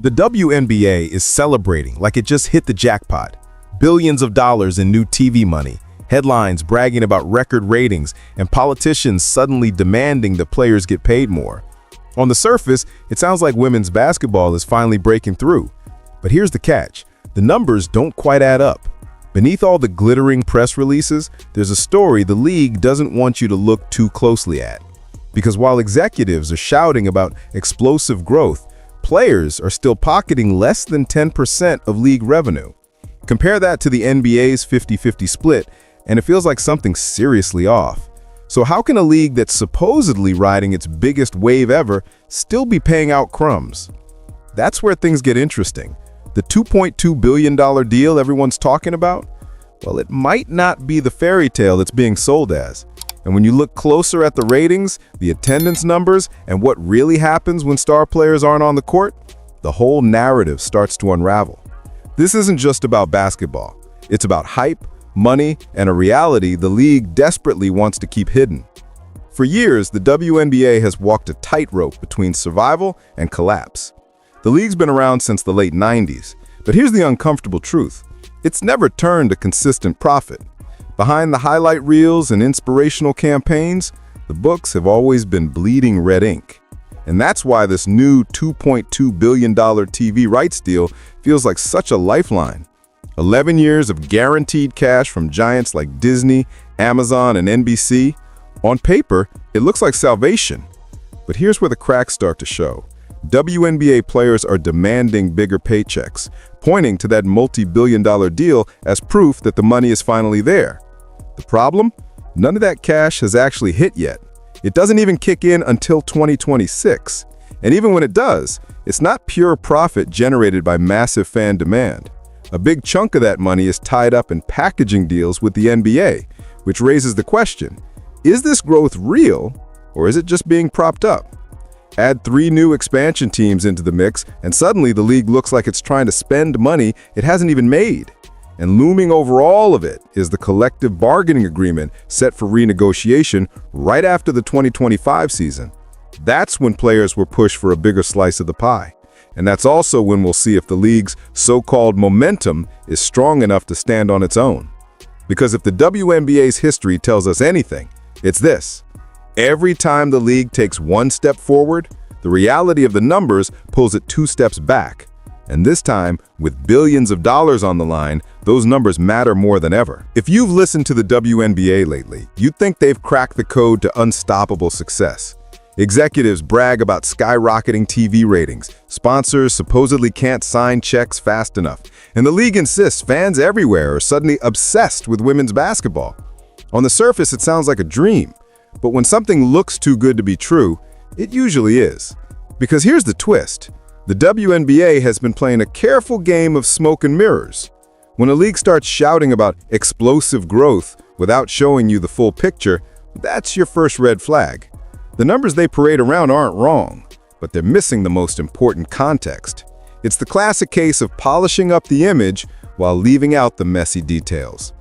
The WNBA is celebrating like it just hit the jackpot. Billions of dollars in new TV money, headlines bragging about record ratings, and politicians suddenly demanding the players get paid more. On the surface, it sounds like women's basketball is finally breaking through. But here's the catch. The numbers don't quite add up. Beneath all the glittering press releases, there's a story the league doesn't want you to look too closely at. Because while executives are shouting about explosive growth, players are still pocketing less than 10% of league revenue. Compare that to the NBA's 50-50 split, and it feels like something's seriously off. So how can a league that's supposedly riding its biggest wave ever still be paying out crumbs? That's where things get interesting. The $2.2 billion deal everyone's talking about? Well, it might not be the fairy tale it's being sold as. And when you look closer at the ratings, the attendance numbers, and what really happens when star players aren't on the court, the whole narrative starts to unravel. This isn't just about basketball. It's about hype, money, and a reality the league desperately wants to keep hidden. For years, the WNBA has walked a tightrope between survival and collapse. The league's been around since the late 90s, but here's the uncomfortable truth. It's never turned a consistent profit. Behind the highlight reels and inspirational campaigns, the books have always been bleeding red ink. And that's why this new $2.2 billion TV rights deal feels like such a lifeline. 11 years of guaranteed cash from giants like Disney, Amazon, and NBC. On paper, it looks like salvation. But here's where the cracks start to show. WNBA players are demanding bigger paychecks, pointing to that multi-billion-dollar deal as proof that the money is finally there. The problem? None of that cash has actually hit yet. It doesn't even kick in until 2026. And even when it does, it's not pure profit generated by massive fan demand. A big chunk of that money is tied up in packaging deals with the NBA, which raises the question, is this growth real, or is it just being propped up? Add 3 new expansion teams into the mix, and suddenly the league looks like it's trying to spend money it hasn't even made. And looming over all of it is the collective bargaining agreement set for renegotiation right after the 2025 season. That's when players were pushed for a bigger slice of the pie. And that's also when we'll see if the league's so-called momentum is strong enough to stand on its own. Because if the WNBA's history tells us anything, it's this. Every time the league takes one step forward, the reality of the numbers pulls it 2 steps back. And this time, with billions of dollars on the line, those numbers matter more than ever. If you've listened to the WNBA lately, you'd think they've cracked the code to unstoppable success. Executives brag about skyrocketing TV ratings, sponsors supposedly can't sign checks fast enough, and the league insists fans everywhere are suddenly obsessed with women's basketball. On the surface, it sounds like a dream, but when something looks too good to be true, it usually is. Because here's the twist. The WNBA has been playing a careful game of smoke and mirrors. When a league starts shouting about explosive growth without showing you the full picture, that's your first red flag. The numbers they parade around aren't wrong, but they're missing the most important context. It's the classic case of polishing up the image while leaving out the messy details.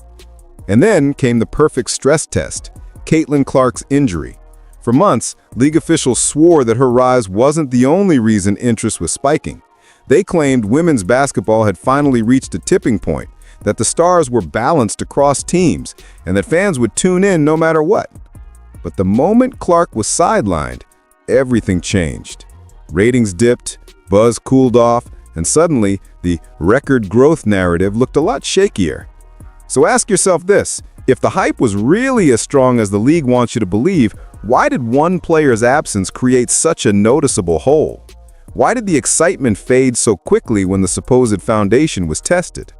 And then came the perfect stress test, Caitlin Clark's injury. For months, league officials swore that her rise wasn't the only reason interest was spiking. They claimed women's basketball had finally reached a tipping point, that the stars were balanced across teams, and that fans would tune in no matter what. But the moment Clark was sidelined, everything changed. Ratings dipped, buzz cooled off, and suddenly the record growth narrative looked a lot shakier. So ask yourself this, if the hype was really as strong as the league wants you to believe, why did one player's absence create such a noticeable hole? Why did the excitement fade so quickly when the supposed foundation was tested?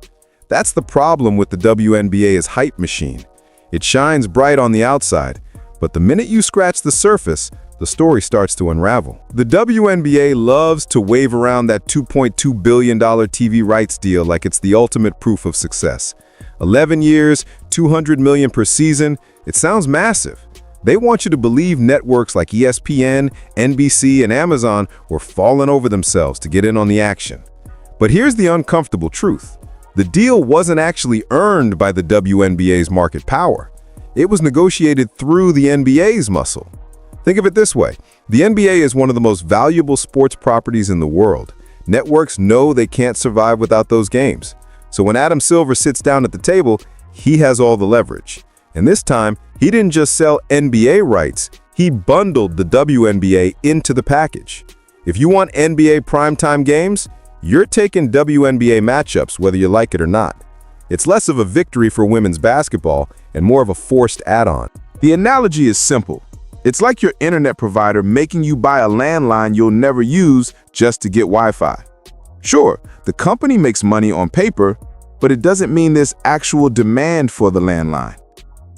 That's the problem with the WNBA's hype machine. It shines bright on the outside, but the minute you scratch the surface, the story starts to unravel. The WNBA loves to wave around that $2.2 billion TV rights deal like it's the ultimate proof of success. 11 years, $200 million per season, it sounds massive. They want you to believe networks like ESPN, NBC, and Amazon were falling over themselves to get in on the action. But here's the uncomfortable truth. The deal wasn't actually earned by the WNBA's market power. It was negotiated through the NBA's muscle. Think of it this way. The NBA is one of the most valuable sports properties in the world. Networks know they can't survive without those games. So when Adam Silver sits down at the table, he has all the leverage. And this time, he didn't just sell NBA rights, he bundled the WNBA into the package. If you want NBA primetime games, you're taking WNBA matchups whether you like it or not. It's less of a victory for women's basketball and more of a forced add-on. The analogy is simple. It's like your internet provider making you buy a landline you'll never use just to get Wi-Fi. Sure, the company makes money on paper, but it doesn't mean there's actual demand for the landline.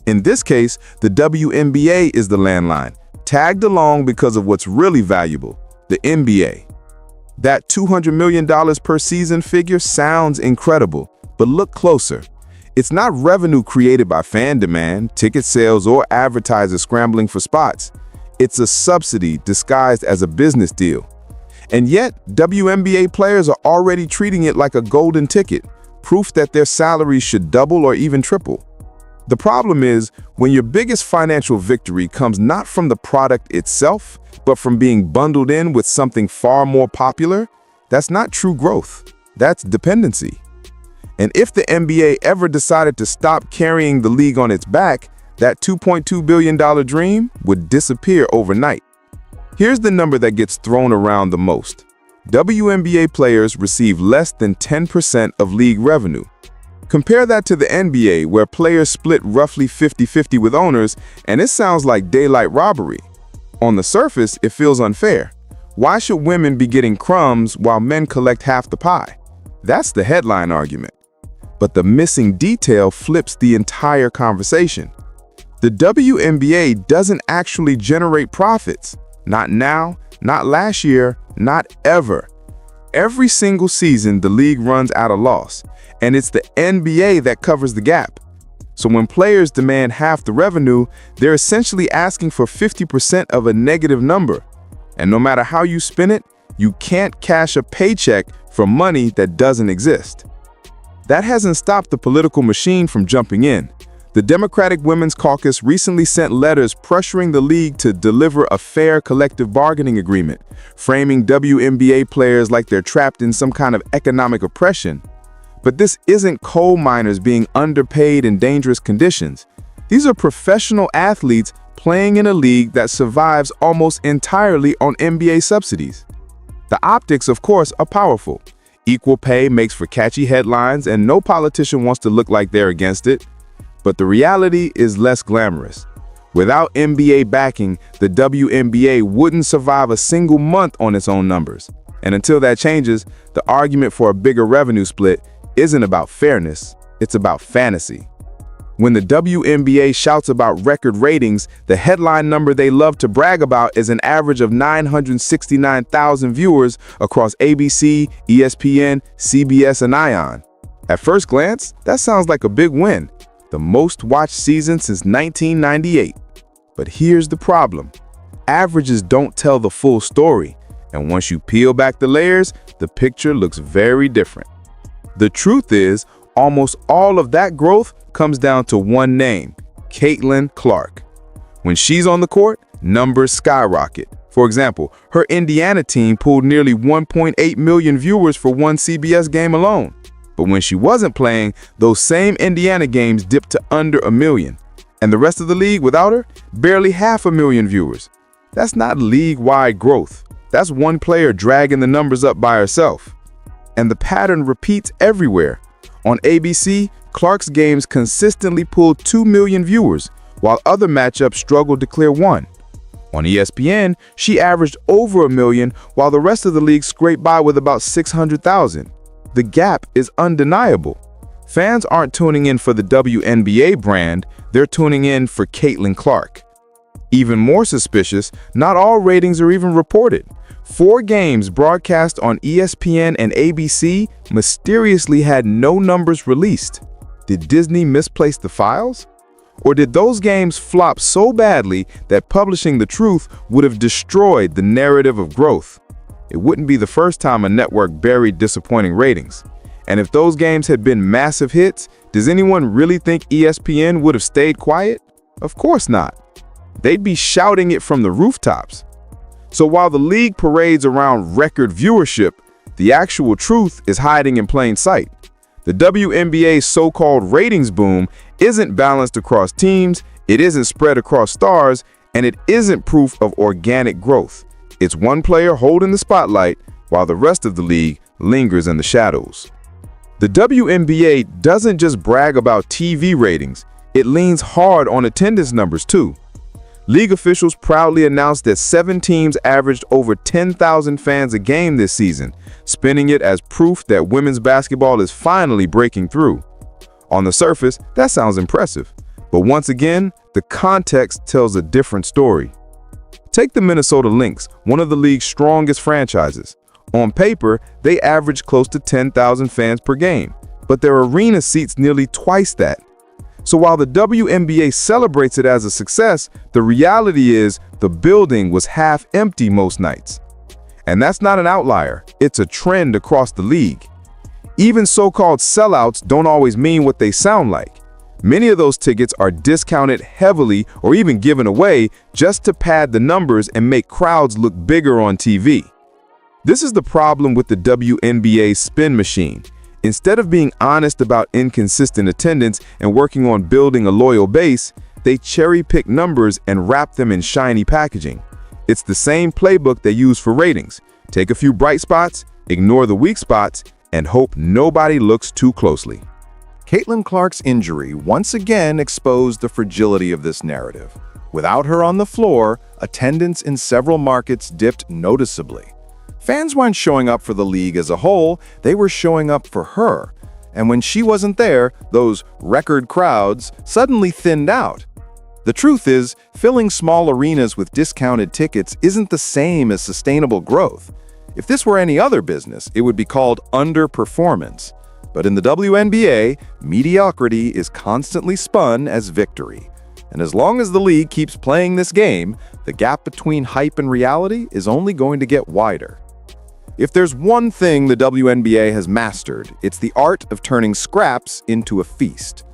In this case, the WNBA is the landline, tagged along because of what's really valuable, the NBA. That $200 million per season figure sounds incredible, but look closer. It's not revenue created by fan demand, ticket sales, or advertisers scrambling for spots. It's a subsidy disguised as a business deal. And yet, WNBA players are already treating it like a golden ticket, proof that their salaries should double or even triple. The problem is, when your biggest financial victory comes not from the product itself, but from being bundled in with something far more popular, that's not true growth. That's dependency. And if the NBA ever decided to stop carrying the league on its back, that $2.2 billion dream would disappear overnight. Here's the number that gets thrown around the most. WNBA players receive less than 10% of league revenue. Compare that to the NBA, where players split roughly 50-50 with owners, and it sounds like daylight robbery. On the surface, it feels unfair. Why should women be getting crumbs while men collect half the pie? That's the headline argument. But the missing detail flips the entire conversation. The WNBA doesn't actually generate profits. Not now, not last year, not ever. Every single season, the league runs at a loss, and it's the NBA that covers the gap. So when players demand half the revenue, they're essentially asking for 50% of a negative number. And no matter how you spin it, you can't cash a paycheck for money that doesn't exist. That hasn't stopped the political machine from jumping in. The Democratic Women's Caucus recently sent letters pressuring the league to deliver a fair collective bargaining agreement, framing WNBA players like they're trapped in some kind of economic oppression. But this isn't coal miners being underpaid in dangerous conditions. These are professional athletes playing in a league that survives almost entirely on NBA subsidies. The optics, of course, are powerful. Equal pay makes for catchy headlines, and no politician wants to look like they're against it. But the reality is less glamorous. Without NBA backing, the WNBA wouldn't survive a single month on its own numbers. And until that changes, the argument for a bigger revenue split isn't about fairness, it's about fantasy. When the WNBA shouts about record ratings, the headline number they love to brag about is an average of 969,000 viewers across ABC, ESPN, CBS, and ION. At first glance, that sounds like a big win, the most watched season since 1998. But here's the problem. Averages don't tell the full story, and once you peel back the layers, the picture looks very different. The truth is, almost all of that growth comes down to one name, Caitlin Clark. When she's on the court, numbers skyrocket. For example, her Indiana team pulled nearly 1.8 million viewers for one CBS game alone. But when she wasn't playing, those same Indiana games dipped to under 1 million. And the rest of the league without her, barely 500,000 viewers. That's not league-wide growth. That's one player dragging the numbers up by herself. And the pattern repeats everywhere. On ABC, Clark's games consistently pulled 2 million viewers, while other matchups struggled to clear 1. On ESPN, she averaged over 1 million, while the rest of the league scraped by with about 600,000. The gap is undeniable. Fans aren't tuning in for the WNBA brand, they're tuning in for Caitlin Clark. Even more suspicious, not all ratings are even reported. 4 games broadcast on ESPN and ABC mysteriously had no numbers released. Did Disney misplace the files? Or did those games flop so badly that publishing the truth would have destroyed the narrative of growth? It wouldn't be the first time a network buried disappointing ratings. And if those games had been massive hits, does anyone really think ESPN would have stayed quiet? Of course not. They'd be shouting it from the rooftops. So while the league parades around record viewership, The actual truth is hiding in plain sight. The WNBA's so-called ratings boom isn't balanced across teams, it isn't spread across stars, and it isn't proof of organic growth. It's one player holding the spotlight while the rest of the league lingers in the shadows. The WNBA doesn't just brag about TV ratings, it leans hard on attendance numbers too. League officials proudly announced that 7 teams averaged over 10,000 fans a game this season, spinning it as proof that women's basketball is finally breaking through. On the surface, that sounds impressive, but once again, the context tells a different story. Take the Minnesota Lynx, one of the league's strongest franchises. On paper, they average close to 10,000 fans per game, but their arena seats nearly twice that. So while the WNBA celebrates it as a success, the reality is the building was half empty most nights. And that's not an outlier, it's a trend across the league. Even so-called sellouts don't always mean what they sound like. Many of those tickets are discounted heavily or even given away just to pad the numbers and make crowds look bigger on TV. This is the problem with the WNBA's spin machine. Instead of being honest about inconsistent attendance and working on building a loyal base, they cherry-pick numbers and wrap them in shiny packaging. It's the same playbook they use for ratings. Take a few bright spots, ignore the weak spots, and hope nobody looks too closely. Caitlin Clark's injury once again exposed the fragility of this narrative. Without her on the floor, attendance in several markets dipped noticeably. Fans weren't showing up for the league as a whole, they were showing up for her. And when she wasn't there, those record crowds suddenly thinned out. The truth is, filling small arenas with discounted tickets isn't the same as sustainable growth. If this were any other business, it would be called underperformance. But in the WNBA, mediocrity is constantly spun as victory. And as long as the league keeps playing this game, the gap between hype and reality is only going to get wider. If there's one thing the WNBA has mastered, it's the art of turning scraps into a feast.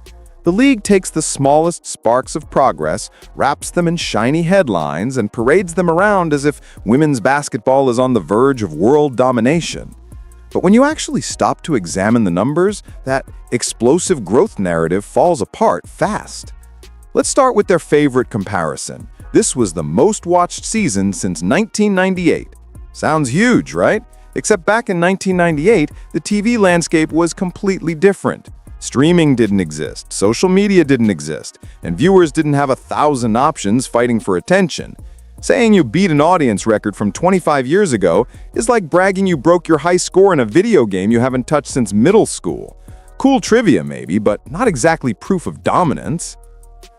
The league takes the smallest sparks of progress, wraps them in shiny headlines, and parades them around as if women's basketball is on the verge of world domination. But when you actually stop to examine the numbers, that explosive growth narrative falls apart fast. Let's start with their favorite comparison. This was the most watched season since 1998. Sounds huge, right? Except back in 1998, the TV landscape was completely different. Streaming didn't exist, social media didn't exist, and viewers didn't have 1,000 options fighting for attention. Saying you beat an audience record from 25 years ago is like bragging you broke your high score in a video game you haven't touched since middle school. Cool trivia maybe, but not exactly proof of dominance.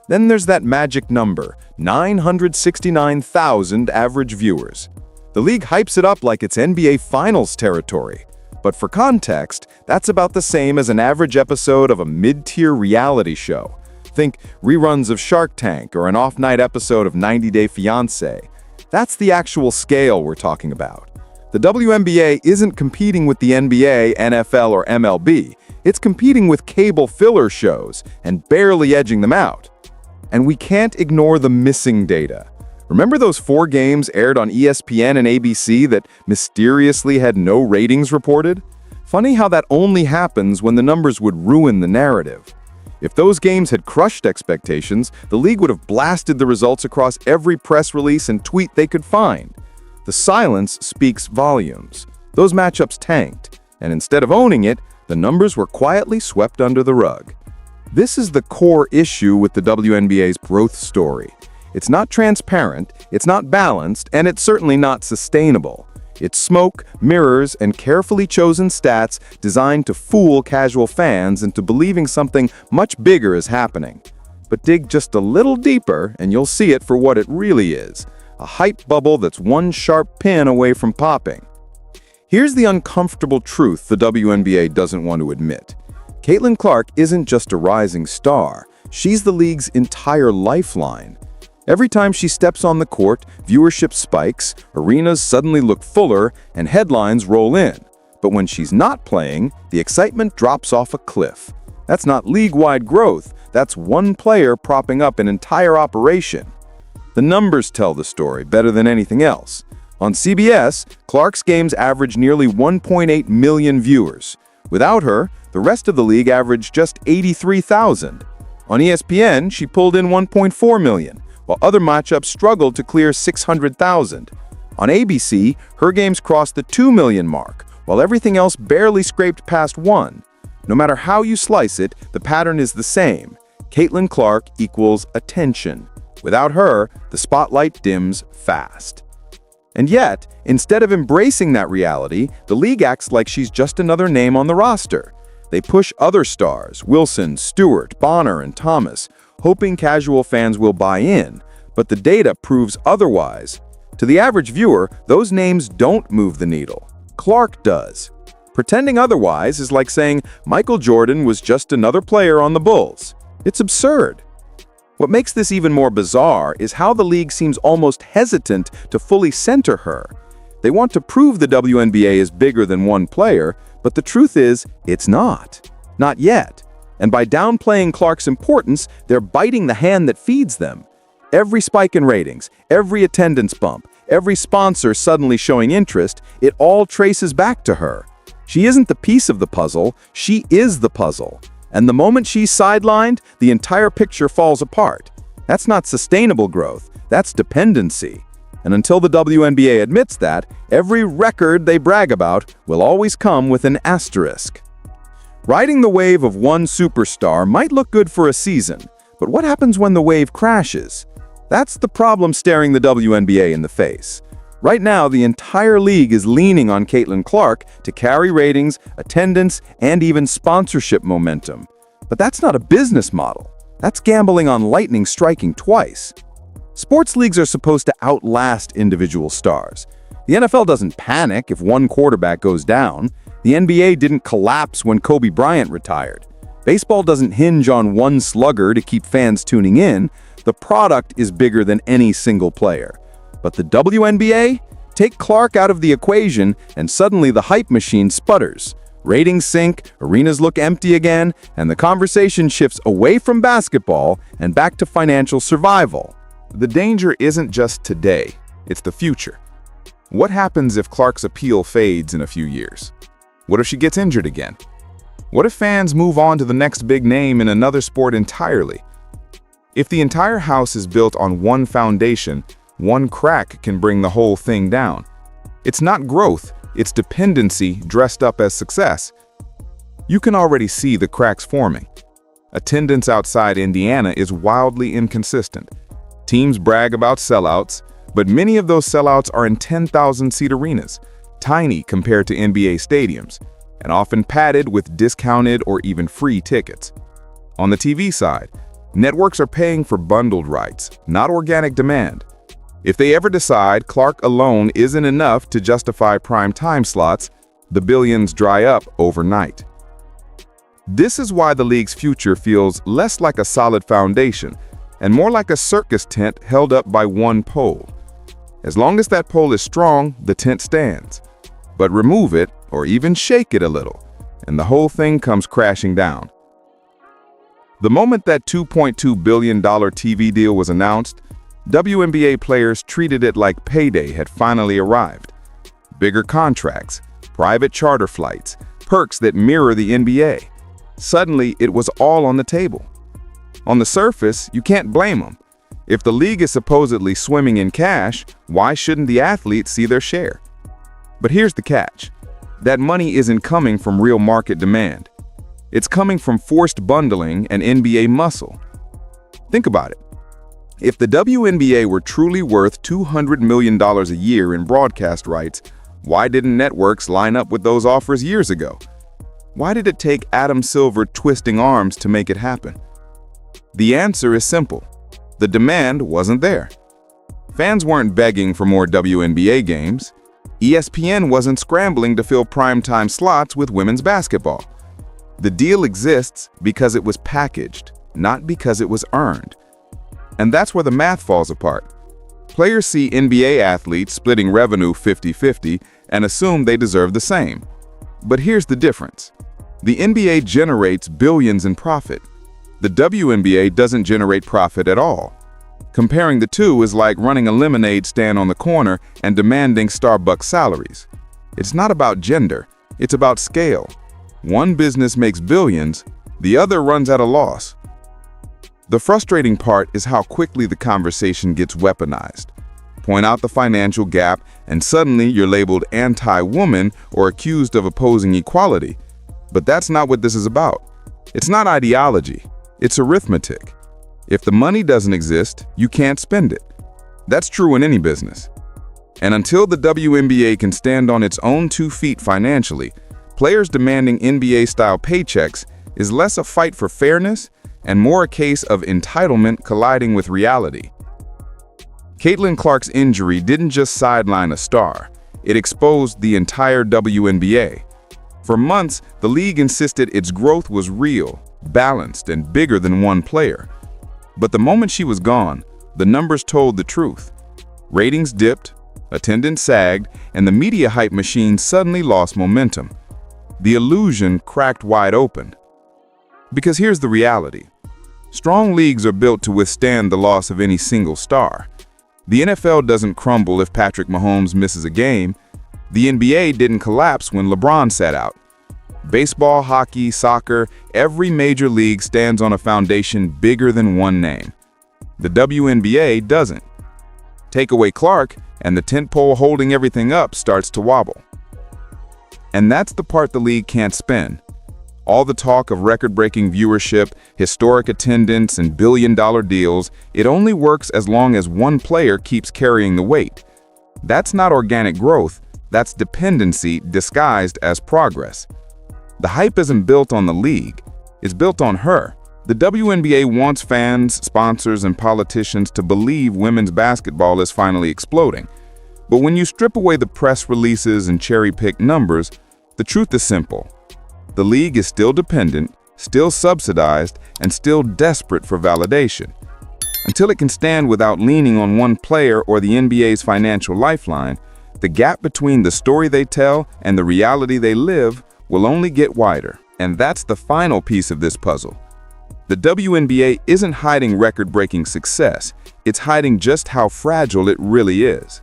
Then there's that magic number, 969,000 average viewers. The league hypes it up like it's NBA Finals territory. But for context, that's about the same as an average episode of a mid-tier reality show. Think reruns of Shark Tank or an off-night episode of 90 Day Fiancé. That's the actual scale we're talking about. The WNBA isn't competing with the NBA, NFL, or MLB. It's competing with cable filler shows and barely edging them out. And we can't ignore the missing data. Remember those 4 games aired on ESPN and ABC that mysteriously had no ratings reported? Funny how that only happens when the numbers would ruin the narrative. If those games had crushed expectations, the league would have blasted the results across every press release and tweet they could find. The silence speaks volumes. Those matchups tanked, and instead of owning it, the numbers were quietly swept under the rug. This is the core issue with the WNBA's growth story. It's not transparent, it's not balanced, and it's certainly not sustainable. It's smoke, mirrors, and carefully chosen stats designed to fool casual fans into believing something much bigger is happening. But dig just a little deeper, and you'll see it for what it really is, a hype bubble that's one sharp pin away from popping. Here's the uncomfortable truth the WNBA doesn't want to admit. Caitlin Clark isn't just a rising star, she's the league's entire lifeline. Every time she steps on the court, viewership spikes, arenas suddenly look fuller, and headlines roll in. But when she's not playing, the excitement drops off a cliff. That's not league-wide growth, that's one player propping up an entire operation. The numbers tell the story better than anything else. On CBS, Clark's games average nearly 1.8 million viewers. Without her, the rest of the league averaged just 83,000. On ESPN, she pulled in 1.4 million, while other matchups struggled to clear 600,000. On ABC, her games crossed the 2 million mark, while everything else barely scraped past 1. No matter how you slice it, the pattern is the same. Caitlin Clark equals attention. Without her, the spotlight dims fast. And yet, instead of embracing that reality, the league acts like she's just another name on the roster. They push other stars, Wilson, Stewart, Bonner, and Thomas, hoping casual fans will buy in, but the data proves otherwise. To the average viewer, those names don't move the needle. Clark does. Pretending otherwise is like saying Michael Jordan was just another player on the Bulls. It's absurd. What makes this even more bizarre is how the league seems almost hesitant to fully center her. They want to prove the WNBA is bigger than one player, but the truth is, it's not. Not yet. And by downplaying Clark's importance, they're biting the hand that feeds them. Every spike in ratings, every attendance bump, every sponsor suddenly showing interest, it all traces back to her. She isn't the piece of the puzzle, she is the puzzle. And the moment she's sidelined, the entire picture falls apart. That's not sustainable growth, that's dependency. And until the WNBA admits that, every record they brag about will always come with an asterisk. Riding the wave of one superstar might look good for a season, but what happens when the wave crashes? That's the problem staring the WNBA in the face. Right now, the entire league is leaning on Caitlin Clark to carry ratings, attendance, and even sponsorship momentum. But that's not a business model. That's gambling on lightning striking twice. Sports leagues are supposed to outlast individual stars. The NFL doesn't panic if one quarterback goes down. The NBA didn't collapse when Kobe Bryant retired. Baseball doesn't hinge on one slugger to keep fans tuning in. The product is bigger than any single player. But the WNBA? Take Clark out of the equation, and suddenly the hype machine sputters. Ratings sink, arenas look empty again, and the conversation shifts away from basketball and back to financial survival. The danger isn't just today, it's the future. What happens if Clark's appeal fades in a few years? What if she gets injured again? What if fans move on to the next big name in another sport entirely? If the entire house is built on one foundation, one crack can bring the whole thing down. It's not growth, it's dependency dressed up as success. You can already see the cracks forming. Attendance outside Indiana is wildly inconsistent. Teams brag about sellouts, but many of those sellouts are in 10,000-seat arenas, tiny compared to NBA stadiums, and often padded with discounted or even free tickets. On the TV side, networks are paying for bundled rights, not organic demand. If they ever decide Clark alone isn't enough to justify prime time slots, the billions dry up overnight. This is why the league's future feels less like a solid foundation and more like a circus tent held up by one pole. As long as that pole is strong, the tent stands. But remove it or even shake it a little, and the whole thing comes crashing down. The moment that $2.2 billion TV deal was announced, WNBA players treated it like payday had finally arrived. Bigger contracts, private charter flights, perks that mirror the NBA. Suddenly, it was all on the table. On the surface, you can't blame them. If the league is supposedly swimming in cash, why shouldn't the athletes see their share? But here's the catch. That money isn't coming from real market demand. It's coming from forced bundling and NBA muscle. Think about it. If the WNBA were truly worth $200 million a year in broadcast rights, why didn't networks line up with those offers years ago? Why did it take Adam Silver twisting arms to make it happen? The answer is simple. The demand wasn't there. Fans weren't begging for more WNBA games. ESPN wasn't scrambling to fill primetime slots with women's basketball. The deal exists because it was packaged, not because it was earned. And that's where the math falls apart. Players see NBA athletes splitting revenue 50-50 and assume they deserve the same. But here's the difference. The NBA generates billions in profit. The WNBA doesn't generate profit at all. Comparing the two is like running a lemonade stand on the corner and demanding Starbucks salaries. It's not about gender, it's about scale. One business makes billions, the other runs at a loss. The frustrating part is how quickly the conversation gets weaponized. Point out the financial gap, and suddenly you're labeled anti-woman or accused of opposing equality. But that's not what this is about. It's not ideology, it's arithmetic. If the money doesn't exist, you can't spend it. That's true in any business. And until the WNBA can stand on its own 2 feet financially, players demanding NBA-style paychecks is less a fight for fairness and more a case of entitlement colliding with reality. Caitlin Clark's injury didn't just sideline a star, it exposed the entire WNBA. For months, the league insisted its growth was real, balanced, and bigger than one player. But the moment she was gone, the numbers told the truth. Ratings dipped, attendance sagged, and the media hype machine suddenly lost momentum. The illusion cracked wide open. Because here's the reality. Strong leagues are built to withstand the loss of any single star. The NFL doesn't crumble if Patrick Mahomes misses a game. The NBA didn't collapse when LeBron sat out. Baseball, hockey, soccer, every major league stands on a foundation bigger than one name. The WNBA doesn't. Take away Clark, and the tent pole holding everything up starts to wobble. And that's the part the league can't spin. All the talk of record-breaking viewership, historic attendance, and billion-dollar deals, it only works as long as one player keeps carrying the weight. That's not organic growth, that's dependency disguised as progress. The hype isn't built on the league, it's built on her. The WNBA wants fans, sponsors, and politicians to believe women's basketball is finally exploding. But when you strip away the press releases and cherry-pick numbers, the truth is simple. The league is still dependent, still subsidized, and still desperate for validation. Until it can stand without leaning on one player or the NBA's financial lifeline, the gap between the story they tell and the reality they live will only get wider. And that's the final piece of this puzzle. The WNBA isn't hiding record-breaking success, it's hiding just how fragile it really is.